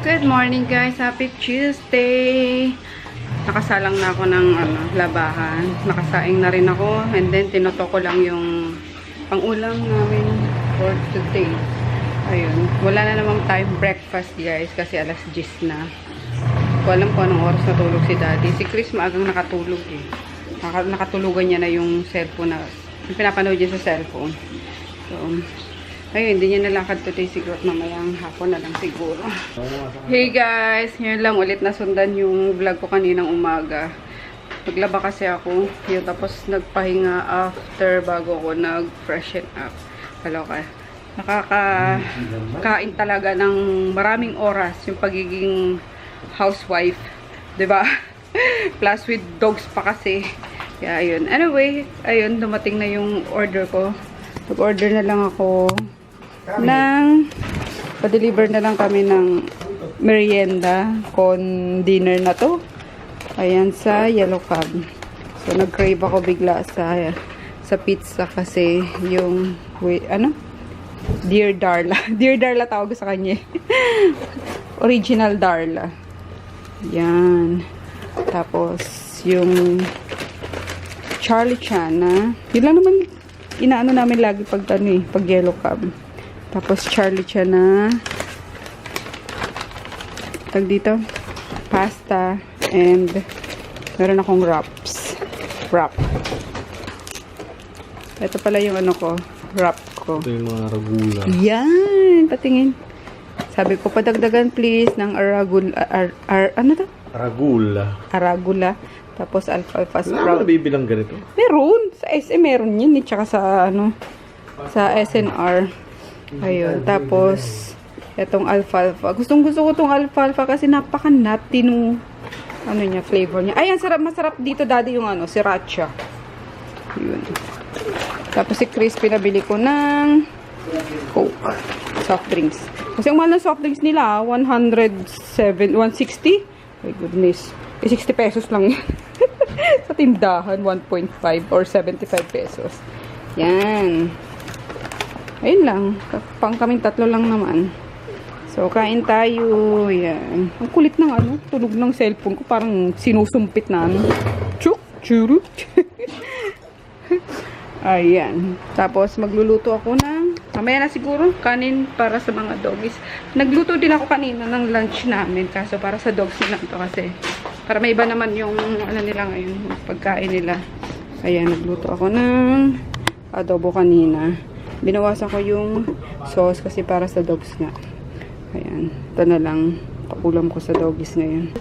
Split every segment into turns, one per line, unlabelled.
Good morning guys, happy Tuesday. Nakasalang na ako ng labahan. Nakasaing na rin ako and then tinoto ko lang yung pang-ulam namin for today. Ayun, wala na namang time breakfast guys kasi alas 10 na. Ko alam ko anong oras natulog si Daddy. Si Chris maagang nakatulog eh. Nakatulugan niya na yung cellphone na yung pinapanood niya sa cellphone. So, ayun, hindi niya nalakad today siguro at mamayang hapon na lang siguro. Hey guys, ngayon lang ulit nasundan yung vlog ko kaninang umaga. Naglaba kasi ako, yun, tapos nagpahinga after bago ko nag-freshen up. Kaloka. Nakakain talaga ng maraming oras yung pagiging housewife. 'Di ba? Plus with dogs pa kasi. Kaya ayun. Anyway, ayun, dumating na yung order ko. Nag-order na lang ako pa-deliver na lang kami ng merienda con dinner na to. Ayan, sa Yellow Cab. So, nag-crave ako bigla sa pizza kasi yung, Dear Darla. Dear Darla tawag sa kanya. Original Darla. Yan. Tapos, yung Charlie Chana. Yun lang naman inaano namin lagi pag Yellow Cab. Tapos Charlie Chana. Tag dito. Pasta. And meron akong wrap. Ito pala yung wrap ko.
Ito yung mga aragula.
Yan. Patingin. Sabi ko, padagdagan please ng ano to? Aragula. Tapos alfalfa sprout.
Wala na bibilang ganito?
Meron. Sa SM meron yun. Tsaka sa sa SNR. Ayun. Tapos etong alfalfa. Gustong gusto ko tong alfalfa kasi napaka-nutty nung niya, flavor niya. Ayan, masarap dito daddy yung sriracha. Yun. Tapos si Chris pinabili ko ng Coke. Soft drinks. Kasi ang mahal ng soft drinks nila, 160? My goodness. 60 pesos lang yan. Sa tindahan, 1.5 or 75 pesos. Yan. Ayun lang. Pang kaming tatlo lang naman. So, kain tayo. Yan. Ang kulit ng tunog ng cellphone ko. Parang sinusumpit na Chuk! Churut! Ayan. Tapos, magluluto ako ng mamaya na siguro, kanin para sa mga doggies. Nagluto din ako kanina ng lunch namin. Kaso para sa dogs lang to kasi para may iba naman yung nila ngayon, pagkain nila. Ayan, nagluto ako ng adobo kanina. Binawasan ko yung sauce kasi para sa dogs nga. Ayan, ito na lang paulam ko sa doggies ngayon.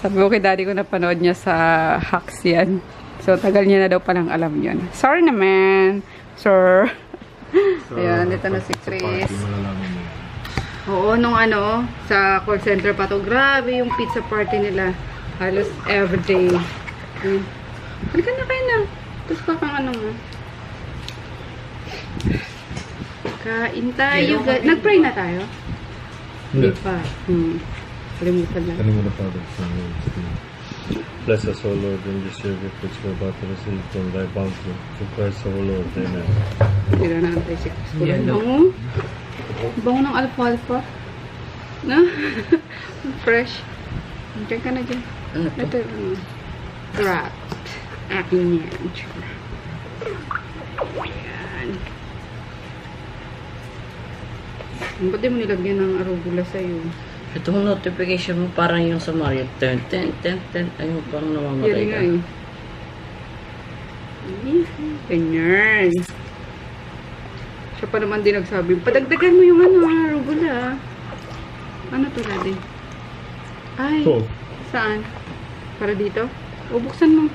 Sabi ko kay daddy ko napanood niya sa hacks yan. So, tagal niya na daw palang alam yun. Sorry naman, sir. Ayan, dito na si Chris. Oo, nung sa call center pa to. Grabe yung pizza party nila. Halos everyday. Halika na kayo na. Tapos pa kang mo. Kain tayo. Nag-pray na tayo? Hindi pa. Kalimutan na.
Kalimutan pa. Bless us, O Lord, in this year which we're about to receive from thy bounty. To Christ our Lord. Amen.
Tira na natin si Chris. Bango. Bango ng alfalfa. Na? Fresh. Diyan ka na dyan. Ito wrapped. Akin yan. Ayan. Ba't di mo nilagyan ng arugula sa'yo?
Itong notification mo parang yung sa Mario. Ten. Ayun, parang namamatay ka.
Yan nga eh. Ganyan. Siya pa naman din nagsabi, padagdagan mo yung arugula. Ano to, daddy? Ay,
Ito.
saan? Para dito? O, buksan mo.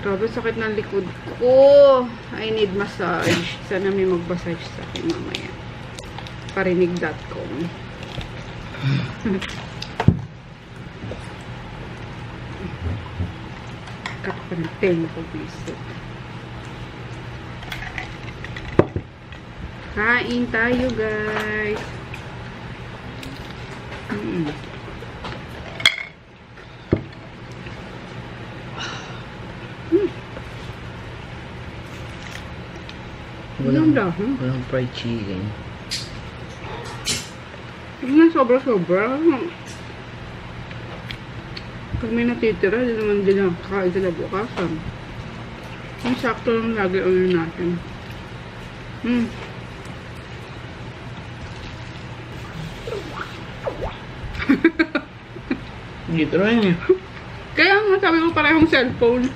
Grabe, sakit ng likod ko. I need massage. Sana may mag-massage sa akin mamaya. Parinig.com. Cut ko ng tenga ko, bisit. Kain tayo, guys.
Walang
daw,
fried chicken.
Hindi na sobra-sobra. Pag may natitira, di naman din ang kakain sila bukasan. Yung sakto lang lagi ulit natin.
Dito rin eh.
Kaya nga sabi ko parehong cellphone.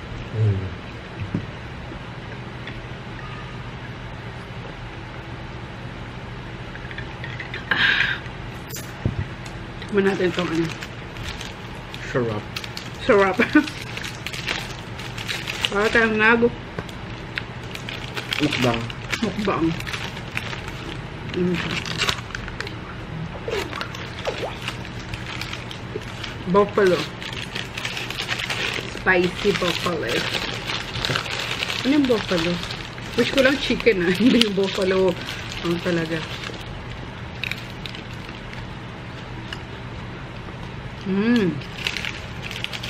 Tikman natin itong ano.
Sarap.
Sarap. Para tayong
Mukbang.
mukbang. Buffalo. Spicy buffalo. Ano yung buffalo? Wish ko lang chicken hindi yung buffalo. Ang talaga.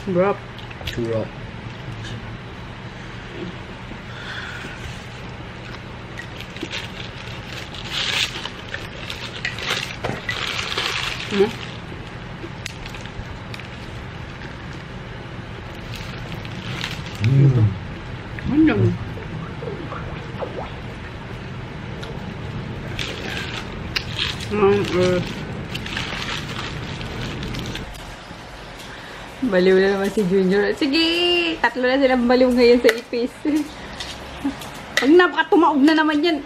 Sarap.
Sarap.
Ano? Baliw na naman si Junior. Sige! Tatlo na silang baliw ngayon sa ipis. Pag napakatumaog na naman yan.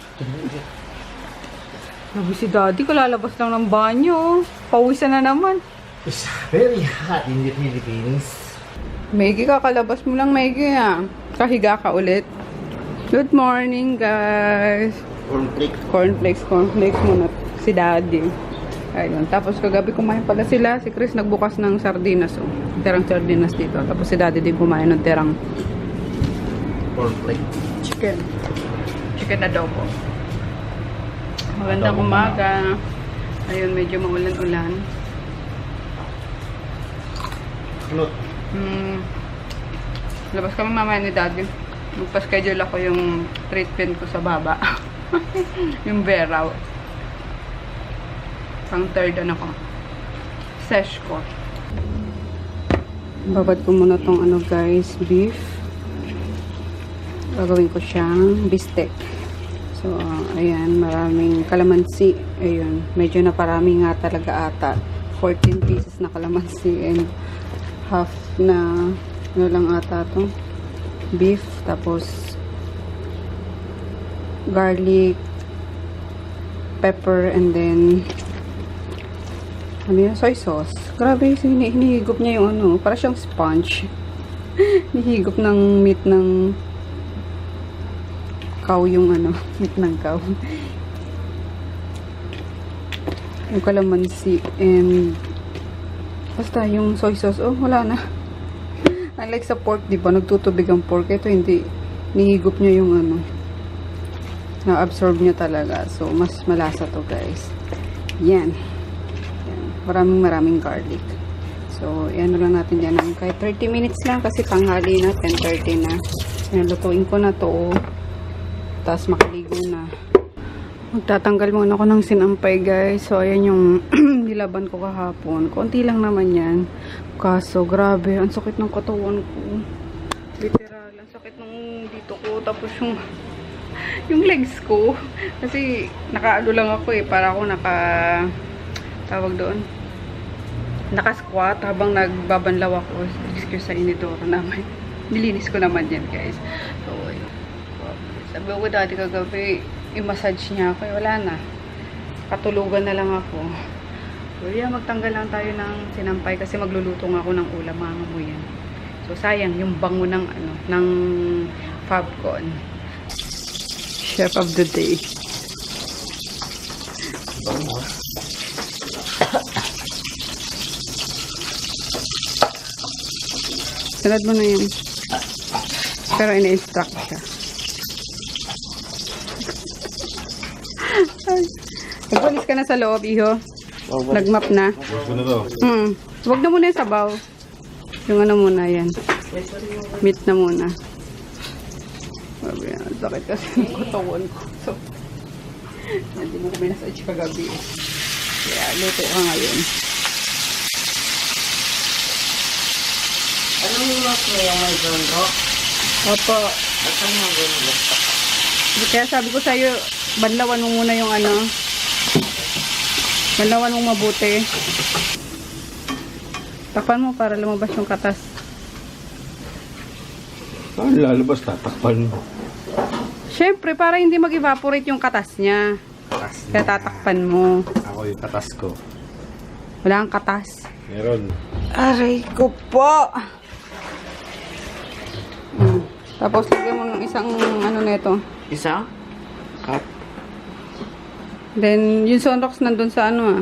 Sabi si Daddy, kalalabas lang ng banyo. Pawisan na naman.
It's very hot in the Philippines.
Maggie, kakalabas mo lang, Maggie, ha? Kahiga ka ulit. Good morning, guys.
Cornflakes.
Cornflakes muna. Si Daddy. Ayun. Tapos kagabi kumain pala sila. Si Chris nagbukas ng sardinas. Oh. Terang sardinas dito. Tapos si Daddy din kumain ng terang
Cornflakes.
chicken. Chicken adobo. Magandang umaga. Ayun, medyo maulan-ulan.
Ano?
Labas kami mamaya ni Daddy. Magpa-schedule ako yung treatment ko sa baba. Yung Veraw. Pang third ano ko. Sesh ko. Babad ko muna tong ano guys, beef. Gagawin ko siyang bistek. So, ayan, maraming kalamansi. Ayun, medyo naparami nga talaga ata. 14 pieces na kalamansi and half na ano lang ata to. Beef, tapos garlic, pepper, and then ano yun? Soy sauce. Grabe, hinihigop niya yung ano, para siyang sponge. Hinihigop ng meat ng cow yung ano, meat ng cow. Yung kalamansi and basta yung soy sauce, oh, wala na. Unlike sa pork, di ba, nagtutubig ang pork. Ito hindi, nihigop niya yung ano, na-absorb niya talaga. So, mas malasa to guys. Yan. Maraming garlic. So, yan lang natin dyan. Kahit 30 minutes lang kasi tanghali na, 10:30 na. Nalutuin ko na to. Tapos makaligo na. Magtatanggal muna ako ng sinampay guys. So, ayan yung nilaban ko kahapon. Konti lang naman yan. Kaso, grabe. Ang sakit ng katawan ko. Literal. Ang sakit ng dito ko. Tapos yung legs ko. Kasi, nakaano lang ako eh. Para ako tawag doon. Naka-squat habang nagbabanlaw ako. Excuse sa inidoro naman. Nilinis ko naman yan guys. So, sabi ko dati kagabi, i-massage niya ako. Wala na. Katulugan na lang ako. So, yeah, magtanggal lang tayo ng sinampay kasi magluluto nga ako ng ulam. Mga mo yan. So, sayang yung bango ng ano, ng Fabcon. Chef of the day. Sunod mo na yun. Pero ina-instruct siya. Nagwalis ka na sa loob, iho. Nagmap na. Huwag na muna yung sabaw. Yung ano muna, yan. Meat na muna. Sabi yan, sakit kasi yung katawan ko. So, hindi mo kami nasa kagabi. Kaya, luto ka ngayon.
Anong mas mo yung may brown rock?
Opo.
At ano yung brown rock?
Kaya sabi ko sa'yo, banlawan mo muna yung ano. Banlawan mo mabuti. Takpan mo para lumabas yung katas.
Paano lalabas? Tatakpan mo.
Siyempre, para hindi mag-evaporate yung katas niya.
Katas
Kaya tatakpan mo.
Ako yung katas ko.
Wala kang katas.
Meron.
Aray ko po! Tapos, lagyan mo ng isang ano nito.
Isa? Cup?
Then, yung Sunrox nandun sa ano ah.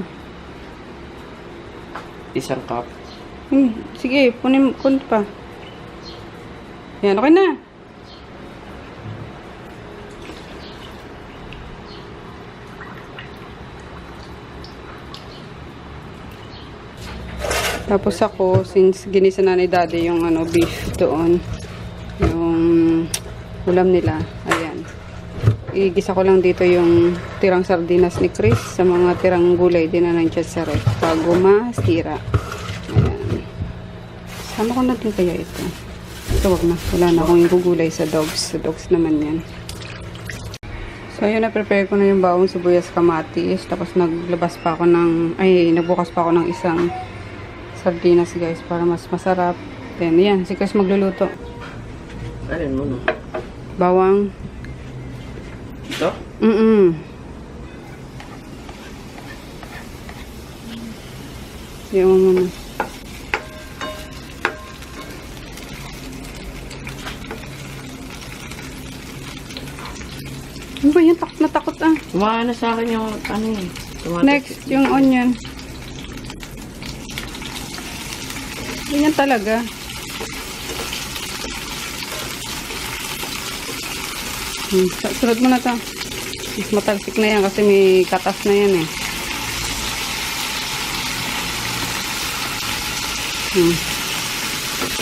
Isang cup?
Sige, kunin pa. Yan, okay na. Tapos ako, since ginisa na ni daddy yung ano, beef doon, yung ulam nila, ayan. Igisa ko lang dito yung tirang sardinas ni Chris sa mga tirang gulay din na nandiyan sa ref bago masira. Ayan. Sama ko na din kaya ito. Ito wag na. Wala na akong igugulay sa dogs. Sa dogs naman yan. So, ayun, na-prepare ko na yung bawang sibuyas kamatis. Tapos, nagbukas pa ako ng isang sardinas, guys, para mas masarap. Then, yan. Si Chris magluluto.
Alin mo no?
Bawang.
Ito?
Yan mo muna. Ano ba yan? Takot na takot ah.
Kumain na sa akin yung ano eh. Tomato.
Next, yung onion. Ganyan talaga. Sunod mo na to. Mas matalsik na yan kasi may katas na yan eh.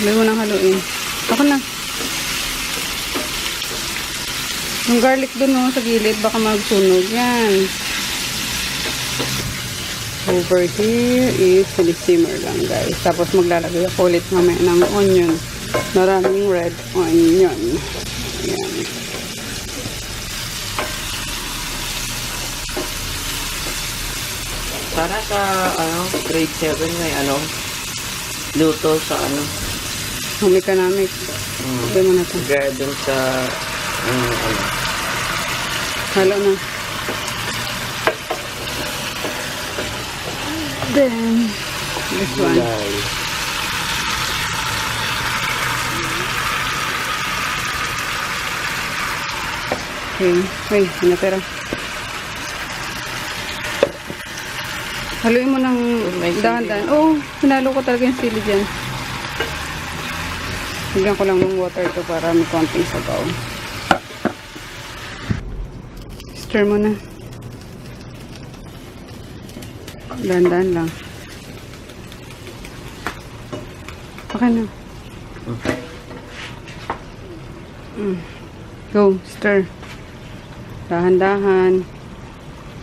Haluin mo nang haluin. Ako na. Yung garlic dun no, sa gilid, baka magsunog. Yan. Over here is sinisimmer lang guys. Tapos maglalagay ako ulit mamaya ng onion. Maraming red onion. Ayan.
Para sa grade 7 may luto sa
Economic. Sabi mo na ito.
gaya dun sa
Halo na. Then, this one.
gulay.
Okay. Wait, ano pero? Haluin mo ng
may sili.
dahan-dahan. Oo, hinalo ko talaga yung sili dyan. Higyan ko lang ng water to para may konting sabaw. Stir mo na. Dahan-dahan lang. Okay na. Go, stir. Dahan-dahan.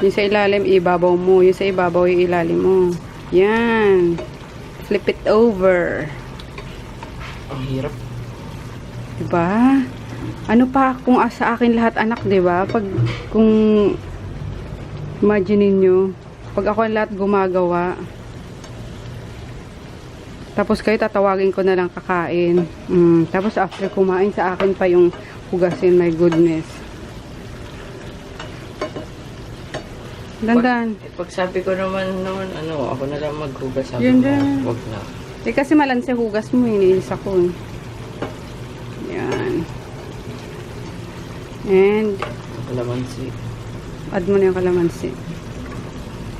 Yung sa ilalim, ibabaw mo. Yung sa ibabaw, yung ilalim mo. Yan. Flip it over.
Ang hirap.
Diba? Ano pa kung sa akin lahat anak, diba? Pag, kung imagine niyo, pag ako lahat gumagawa, tapos kayo tatawagin ko na lang kakain. Tapos after kumain, sa akin pa yung hugasin, my goodness. Dandan.
Pag sabi ko naman noon, ako na lang maghugas. Sabi
Yun
mo,
din.
wag na.
Kasi malanse hugas mo, iniinis ako. Yan. And,
Kalamansi.
add mo na yung kalamansi.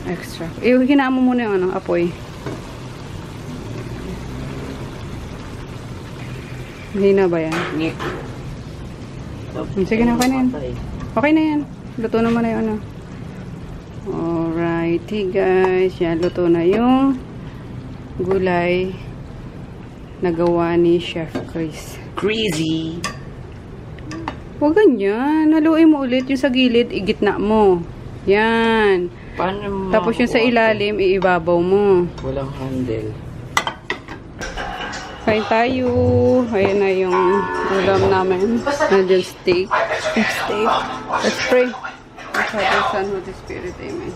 Extra. Hinaan mo muna yung apoy. Hindi na ba yan?
Ngik.
Sige na, okay na yan. Okay na yan. Luto naman na yung Alrighty guys. Yan, luto na yung gulay na gawa ni Chef Chris.
Crazy.
Huwag ganyan. Haluin mo ulit yung sa gilid, igitna mo. Yan.
Paano
Tapos yung sa ilalim, iibabaw mo.
walang handle.
Kain tayo. Ayan na yung ulam namin. Nandiyan steak. Beef steak. Let's pray. Father, Son, Holy Spirit. Amen.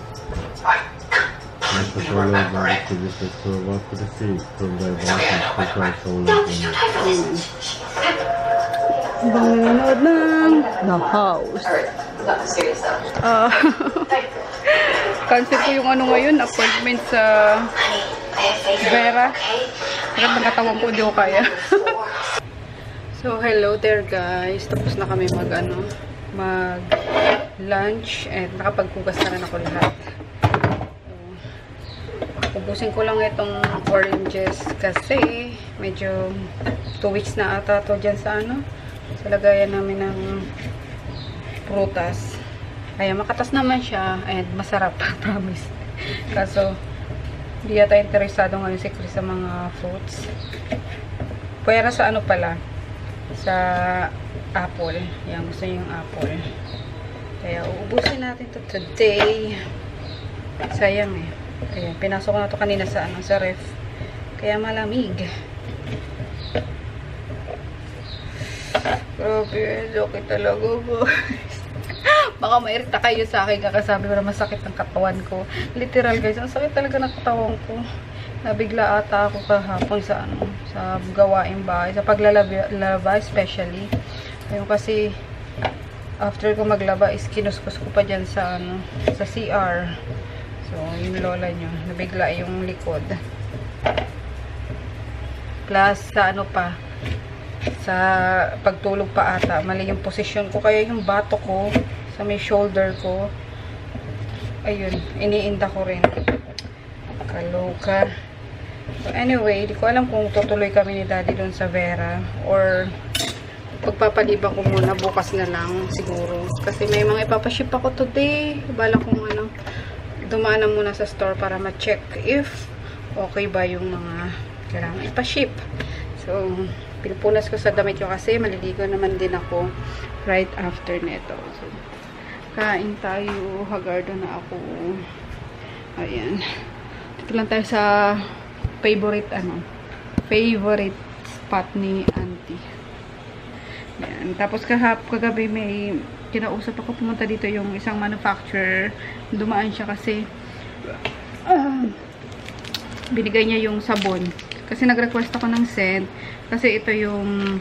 Let the Lord grant to this to walk to the sea from thy bounty, take our soul and bring it.
Amen. Habang nanonood ng The House. Cancel ko yung ano ngayon, appointment sa Vera. Agad ng katawan ko, hindi ko kaya. So, hello there guys. Tapos na kami mag lunch and nakapaghugas na rin ako lahat. Ubusin ko lang itong oranges kasi medyo 2 weeks na ata to dyan sa sa lagayan namin ng prutas. Ayan, makatas naman siya and masarap, promise. Kaso, hindi yata interesado ngayon si Chris sa mga fruits. Pwera sa pala, sa apple. Yan, gusto niya yung apple. Kaya, uubusin natin to today. Sayang eh. Ayan, pinasok ko na to kanina sa ref. Kaya malamig. Grabe, okay talaga guys. Baka mairita kayo sa akin kakasabi ko na masakit ang katawan ko. Literal guys, ang sakit talaga ng katawan ko. Nabigla ata ako kahapon sa sa gawaing bahay, sa paglalaba especially. Ayun kasi after ko maglaba is kinuskus ko pa dyan sa sa CR. So, yung lola nyo, nabigla yung likod. Plus sa sa pagtulog pa ata, mali yung posisyon ko, kaya yung bato ko sa may shoulder ko, ayun, iniinda ko rin. Kaloka. So anyway, di ko alam kung tutuloy kami ni daddy doon sa Vera or pagpapaliban ko muna bukas na lang siguro, kasi may mga ipapaship ako today. Bala kong dumaan na muna sa store para ma-check if okay ba yung mga kailangan ipaship. So pinupunas ko sa damit ko kasi maliligo naman din ako right after neto. So, kain tayo. Hagardo na ako. Ayan. Dito lang tayo sa favorite spot ni auntie. Ayan. Tapos kagabi may kinausap ako, pumunta dito yung isang manufacturer. Dumaan siya kasi binigay niya yung sabon. Kasi nag-request ako ng scent. Kasi ito yung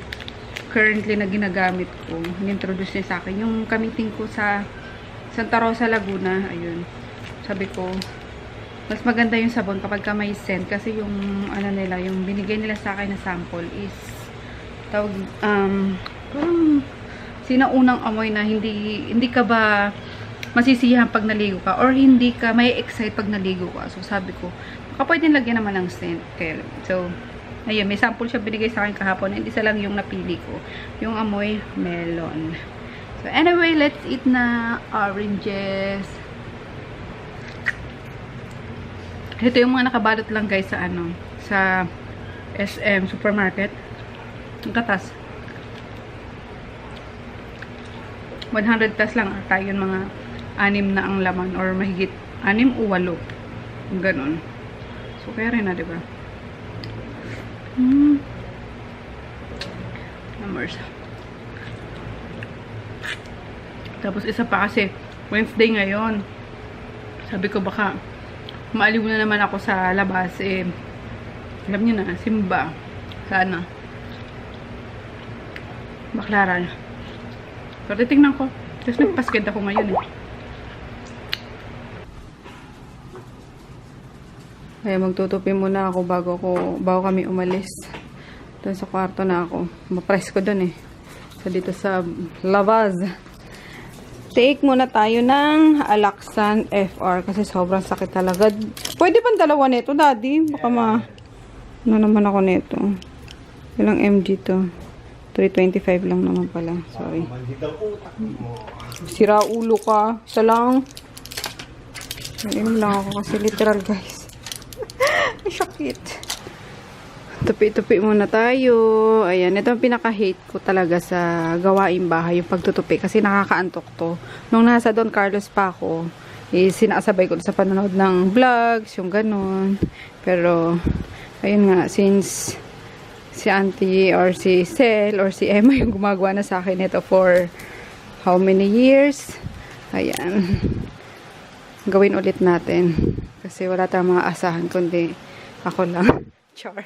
currently na ginagamit ko. Inintroduce niya sa akin. Yung kamiting ko sa Santa Rosa, Laguna. Ayun. Sabi ko, mas maganda yung sabon kapag ka may scent. Kasi yung, nila, yung binigay nila sa akin na sample is, parang sinaunang amoy na hindi ka ba masisiyahan pag naligo ka or hindi ka may excite pag naligo ka. So, sabi ko, baka pwede lagyan naman ng scent. Okay. So, ayun, may sample siya binigay sa akin kahapon. Hindi isa lang yung napili ko. Yung amoy melon. So, anyway, let's eat na oranges. Ito yung mga nakabalot lang guys sa sa SM supermarket. Ang katas. 100 plus lang ata yun, mga 6 na ang laman or mahigit 6 o 8. Ganon. So, kaya rin na, diba? Numbers. Tapos isa pa kasi Wednesday ngayon. Sabi ko baka maaliw na naman ako sa labas alam niyo na, simba sana baklaran. Pero titignan ko. Tapos nagpasked ako ngayon Kaya magtutupi muna ako bago kami umalis. Doon sa kwarto na ako. Mapress ko doon So dito sa Lavaz. Take muna tayo ng Alaxan FR kasi sobrang sakit talaga. Pwede bang dalawa nito, daddy? Baka ano naman ako nito. Ilang mg to? 325 lang naman pala. Sorry. Sira ulo ka. Isa lang. Inom lang ako kasi literal guys. Ay, sakit. Tupi-tupi muna tayo. Ayan, ito ang pinaka-hate ko talaga sa gawaing bahay, yung pagtutupi. Kasi nakakaantok to. Nung nasa Don Carlos pa ako, sinasabay ko sa panonood ng vlogs, yung ganun. Pero, ayun nga, since si Auntie or si Sel or si Emma yung gumagawa na sa akin ito for how many years, ayan, gawin ulit natin. Kasi wala tayong mga asahan, kundi ako lang. Char.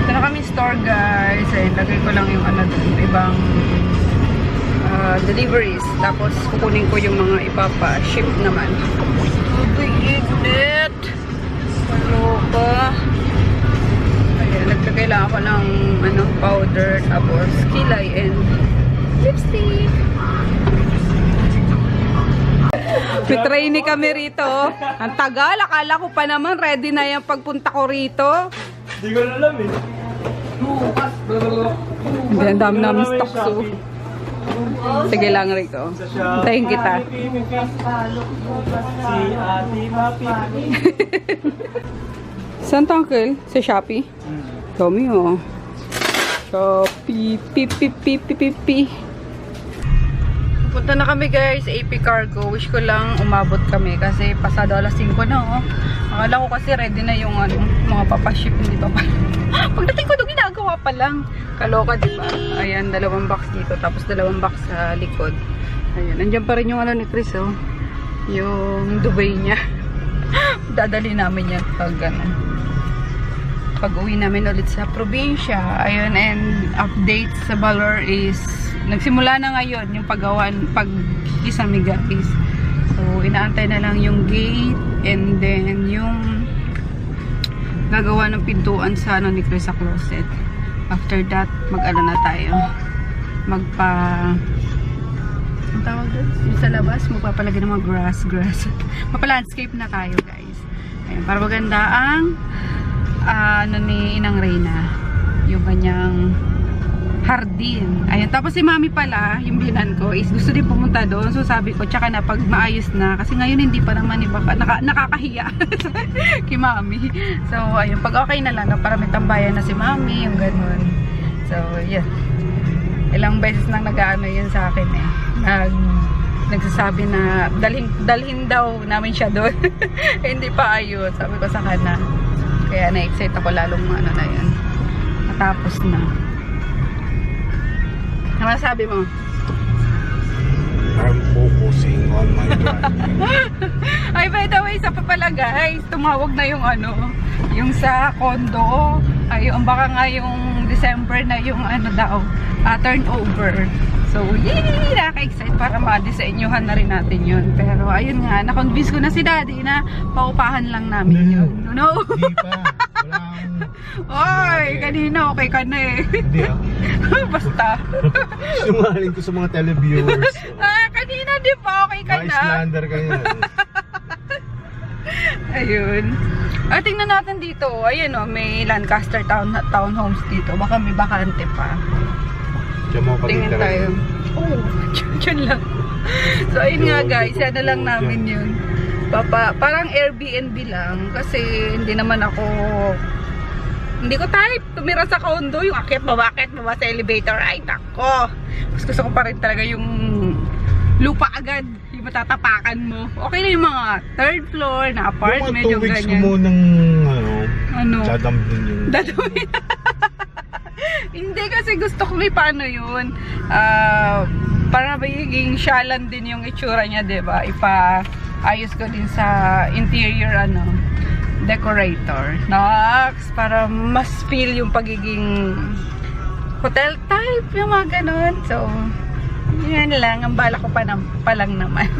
Ito na kami store, guys. Ayun, lagay ko lang yung ano doon, ibang deliveries. Tapos, kukunin ko yung mga ipapa-ship naman. Big-init! Kaloka. Ayan, nagkakailangan ko ng ano, powder, tapos kilay and lipstick. May training kami rito. Ang tagal. Akala ko pa naman ready na yung pagpunta ko rito.
Hindi ko na alam eh.
Hindi, ang dami namin stock so. Sige lang, Rico. Hintayin kita.
Si Ate Papi.
Saan to, Uncle? Sa Shopee? Dami, oh. Shopee. Pipi. Punta na kami, guys. AP Cargo. Wish ko lang umabot kami kasi pasado alas 5 na, oh. Akala ko kasi ready na yung ano, mga papaship. Hindi pa pala. Pagdating ko doon, ginagawa pa lang. Kaloka, diba? Ayan, 2 box dito. Tapos 2 box sa likod. Ayan, nandiyan pa rin yung ano ni Chris, oh. Yung Dubai niya. Dadali namin yan pag ano, pag-uwi namin ulit sa probinsya. Ayun, and update sa Baler is nagsimula na ngayon yung pag-isami, guys. So, inaantay na lang yung gate and then yung gagawa ng pintuan sa ano ni Chris sa closet. After that, mag-ano na tayo. Ang tawag doon? Yung sa labas, magpapalagay ng mga grass. Mapalandscape na tayo, guys. Ayun, para maganda ang ano ni Inang Reyna, yung kanyang hardin. Ayun, tapos si Mami pala, yung binan ko, is gusto din pumunta doon. So sabi ko, tsaka na pag maayos na, kasi ngayon hindi pa naman baka nakakahiya kay Mami. So ayun, pag okay na lang, para may tambayan na si Mami, yung ganun. So yeah, ilang beses nang nag-ano yun sa akin eh, nagsasabi na dalhin daw namin siya doon. Hindi pa ayos, sabi ko sa kanya. Kaya na-excite ako lalong ano na yun, matapos na. Ano masabi mo?
I'm focusing on my driving.
Ay, by the way, sa pala, guys, tumawag na yung ano, yung sa condo. Ayun, baka nga yung December na yung ano daw, turnover. So, yay! Nakaka-excite para ma-designuhan na rin natin yun. Pero, ayun nga, na-convince ko na si Daddy na paupahan lang namin yun. No?
Hindi pa.
Oy, kanina okay ka na eh.
Hindi ah.
Basta.
Sumaling ko sa mga televiewers.
Kanina di ba okay ka na?
Islander ka yan.
Ayun. Tingnan natin dito. Ayun o, may Lancaster townhomes dito. Baka may bakante pa.
Diyan mo
Tingnan tayo. Oh, dyan lang. So, ayun nga, guys. Yan na lang namin yun. Parang Airbnb lang. Kasi hindi naman ako, hindi ko type tumira sa condo. Yung akyat baba sa elevator. Ay, nako. Mas gusto ko pa rin talaga yung lupa agad. Yung matatapakan mo. Okay na yung mga third floor na apartment.
Yung 2 weeks ko mo ng dadambin yung
dadambin. Hindi, kasi gusto ko may paano yun. Para magiging syalan din yung itsura niya, diba? Ipaayos ko din sa interior decorator. Nox, para mas feel yung pagiging hotel type, yung mga ganun. So, yan lang. Ang bala ko pa lang naman.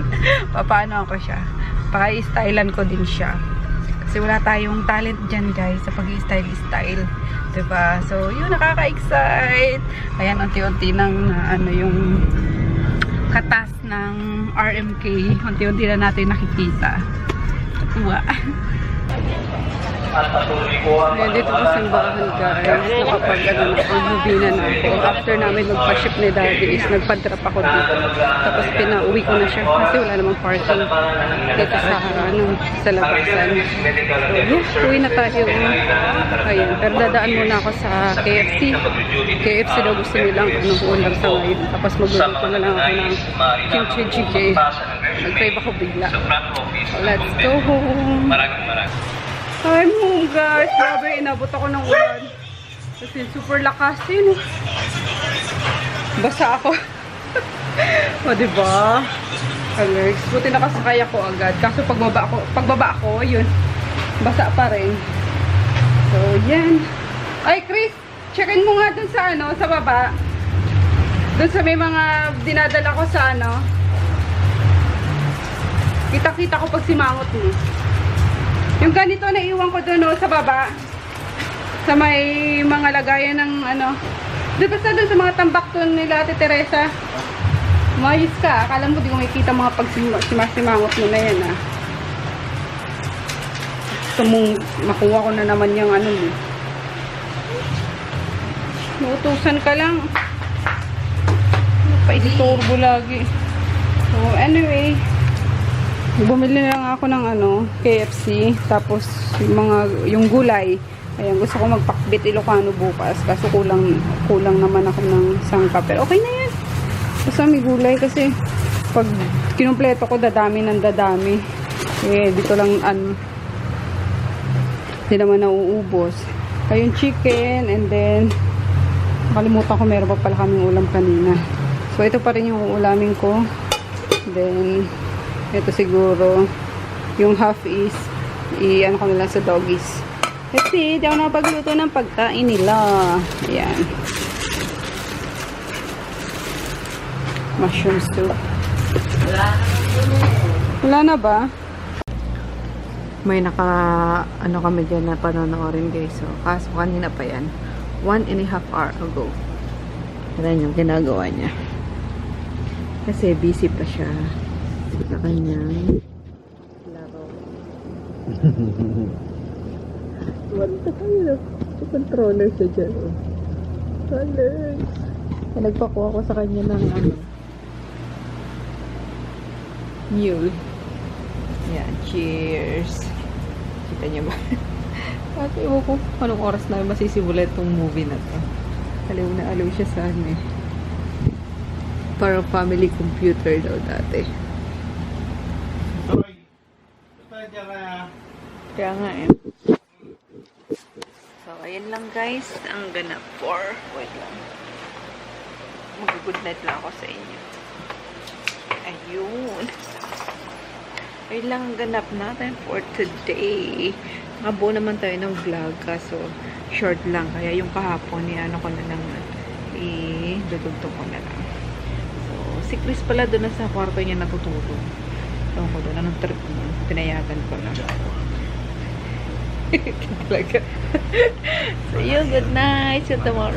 Paano ako siya? Pa-stylean ko din siya. Kasi wala tayong talent dyan, guys, sa pag-style. Diba? So, yun, nakaka-excite. Ayan, unti-unti ng yung katas ng RMK. Unti-unti na natin nakikita. Tuwa. Ayan, dito ko simbahan guys. Nakapag nubina na ako. After namin magpa-ship ni Daddy is nagpa-drop ako dito. Tapos pinauwi ko na siya kasi wala namang parking dito sa labasan. So, uwi na tayo. Ayan, pero dadaan muna ako sa KFC. KFC daw gusto nilang ulam sa ngayon. Tapos magluluto na lang ako ng kimchi jjigae. Nag-crave ako bigla. So, let's go home. I'm home guys. Grabe, inabot ako ng ulan. Kasi super lakas yun. Basa ako. O diba? Alex, buti nakasakay ako agad. Kaso pagbaba ako, yun. Basa pa rin. So, yan. Ay, Chris, checkin mo nga dun sa sa baba. Dun sa may mga dinadala ko sa Kita-kita ko pag simangot mo. Yung ganito na iwan ko doon sa baba. Sa may mga lagayan ng Di ba sa doon sa mga tambak doon nila Ate Teresa? Mayos ka. Akala mo di ko makikita mga pagsimangot mo na yan Gusto mong makuha ko na naman yung mo. Nautusan ka lang. Paidisturbo lagi. So anyway. Bumili na lang ako ng KFC, tapos yung gulay. Ayan, gusto ko magpakbit Ilocano bukas kaso kulang naman ako ng sangka, pero okay na yan. Basta may gulay kasi pag kinumpleto ko dadami ng dadami. Dito lang hindi naman nauubos. Ayun, chicken, and then nakalimutan ko meron pa pala kaming ulam kanina. So ito pa rin yung uulamin ko. Then ito siguro, yung half is, ko na lang sa doggies. Kasi, di ako nakapagluto ng pagkain nila. Ayan. Mushroom soup. Wala na ba? May kami dyan na panonoorin guys. So, kaso kanina pa yan. 1.5 hour ago. Ayan yung ginagawa niya. Kasi busy pa siya sa kanyang laro. Wala tayo. Controller siya dyan. Alex. Nagpakuha ko sa kanya ng mule. Yan. Cheers. Kita niya ba? At iwan ko anong oras na masisimulan itong movie na to. Aliw na aliw siya sa Parang family computer daw dati. Kaya nga So, ayan lang guys. Ang ganap for... Wait lang. Mag-good night lang ako sa inyo. Ayun. Ayun lang ang ganap natin for today. Nakabuo naman tayo ng vlog. Kaso, short lang. Kaya yung kahapon, ko na lang idudugtong ko na lang. So, si Chris pala doon na sa kwarto niya natutulog. Ewan ko doon. Anong trip mo? Pinayagan ko lang. Talaga. So, yun. Good night. See you tomorrow.